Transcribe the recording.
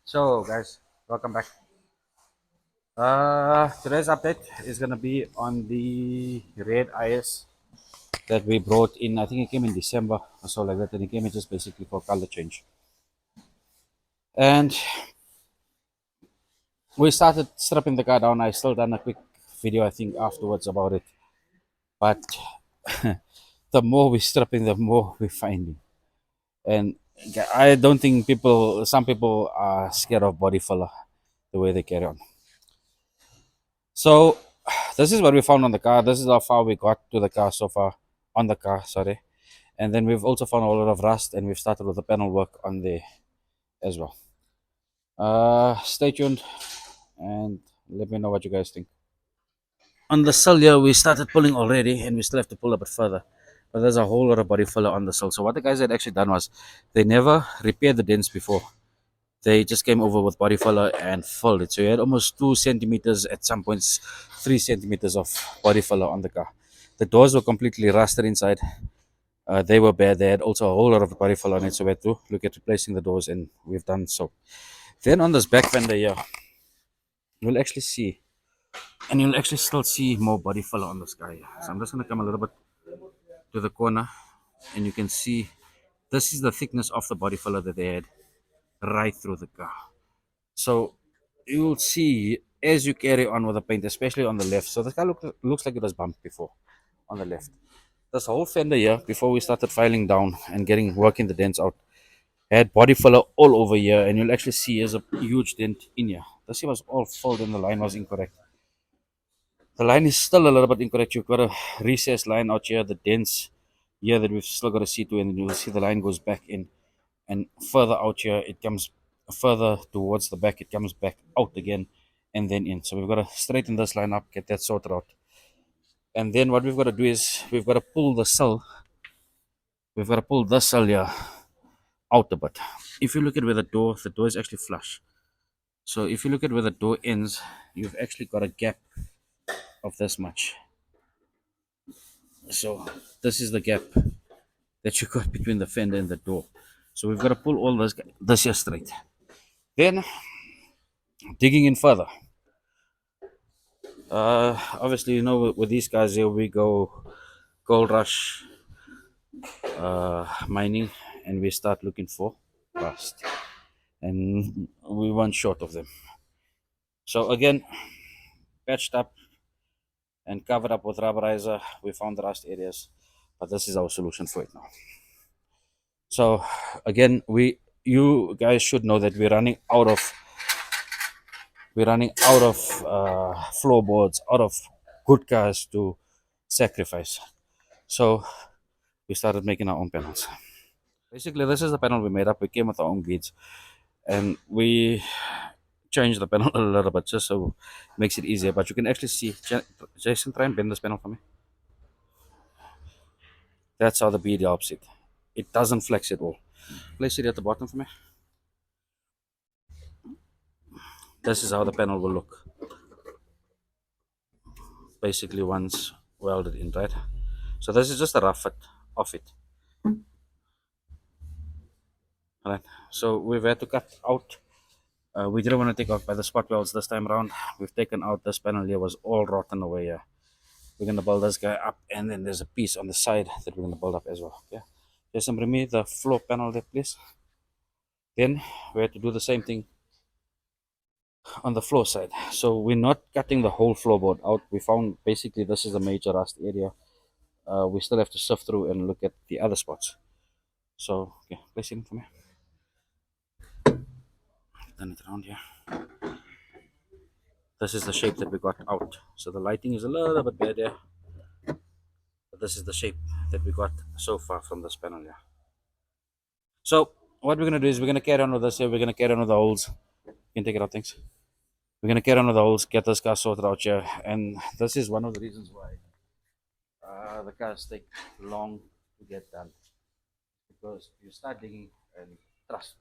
So guys, welcome back. Today's update is gonna be on the red IS that we brought in. I think it came in December or so like that, and it came in just basically for color change. And we started stripping the car down. I still done a quick video I think afterwards about it. But the more we stripping, the more we finding. And I don't think some people are scared of body filler the way they carry on. So this is what we found on the car. This is how far we got to the car so far, on the car, sorry. And then we've also found a lot of rust, and we've started with the panel work on there as well. Stay tuned and let me know what you guys think. On the sill here, we started pulling already, and we still have to pull a bit further. But there's a whole lot of body filler on the sill. So what the guys had actually done was they never repaired the dents before. They just came over with body filler and filled it. So you had almost 2 centimeters, at some points 3 centimeters of body filler on the car. The doors were completely rusted inside. They were bad. They had also a whole lot of body filler on it. So we had to look at replacing the doors, and we've done so. Then on this back fender here, you'll actually see, and you'll actually still see more body filler on this guy. So I'm just going to come a little bit to the corner, and you can see this is the thickness of the body filler that they had right through the car. So you'll see as you carry on with the paint, especially on the left. So this car looks like it was bumped before on the left. This whole fender here, before we started filing down and working the dents out, had body filler all over here, and you'll actually see there's a huge dent in here. This here was all filled and the line was incorrect. The line is still a little bit incorrect. You've got a recessed line out here, the dents here that we've still got to see to, and you'll see the line goes back in, and further out here it comes further towards the back, it comes back out again and then in. So we've got to straighten this line up, get that sorted out. And then what we've got to do is we've got to pull the sill. We've got to pull this sill here out a bit. If you look at where the door is actually flush. So if you look at where the door ends, you've actually got a gap of this much. So this is the gap that you got between the fender and the door. So we've got to pull all this here straight. Then digging in further. Obviously, you know, with these guys here, we go gold rush mining, and we start looking for rust, and we weren't short of them. So again, patched up and covered up with rubberizer. We found the rust areas, but this is our solution for it now. So again, you guys should know that we're running out of floorboards, out of good cars to sacrifice. So we started making our own panels. Basically, this is the panel we made up. We came with our own beads, and we changed the panel a little bit just so it makes it easier. But you can actually see, Jason, try and bend this panel for me. That's how the bead helps it. It doesn't flex at all. Place it at the bottom for me. This is how the panel will look. Basically, once welded in, right? So this is just a rough fit of it. Alright, so we've had to cut out. We didn't want to take out by the spot welds this time around. We've taken out this panel here, was all rotten away here. We're gonna build this guy up, and then there's a piece on the side that we're gonna build up as well. Yeah, just bring me the floor panel there, please. Then we had to do the same thing on the floor side. So we're not cutting the whole floorboard out. We found basically this is a major rust area. We still have to sift through and look at the other spots. So okay, place it in for me. Turn it around here. This is the shape that we got out. So the lighting is a little bit bad there. But this is the shape that we got so far from this panel here. So what we're gonna do is we're gonna carry on with this here. We're gonna carry on with the holes. You can take it out, thanks. We're gonna carry on with the holes, get this car sorted out here, and this is one of the reasons why the cars take long to get done, because you start digging and trust.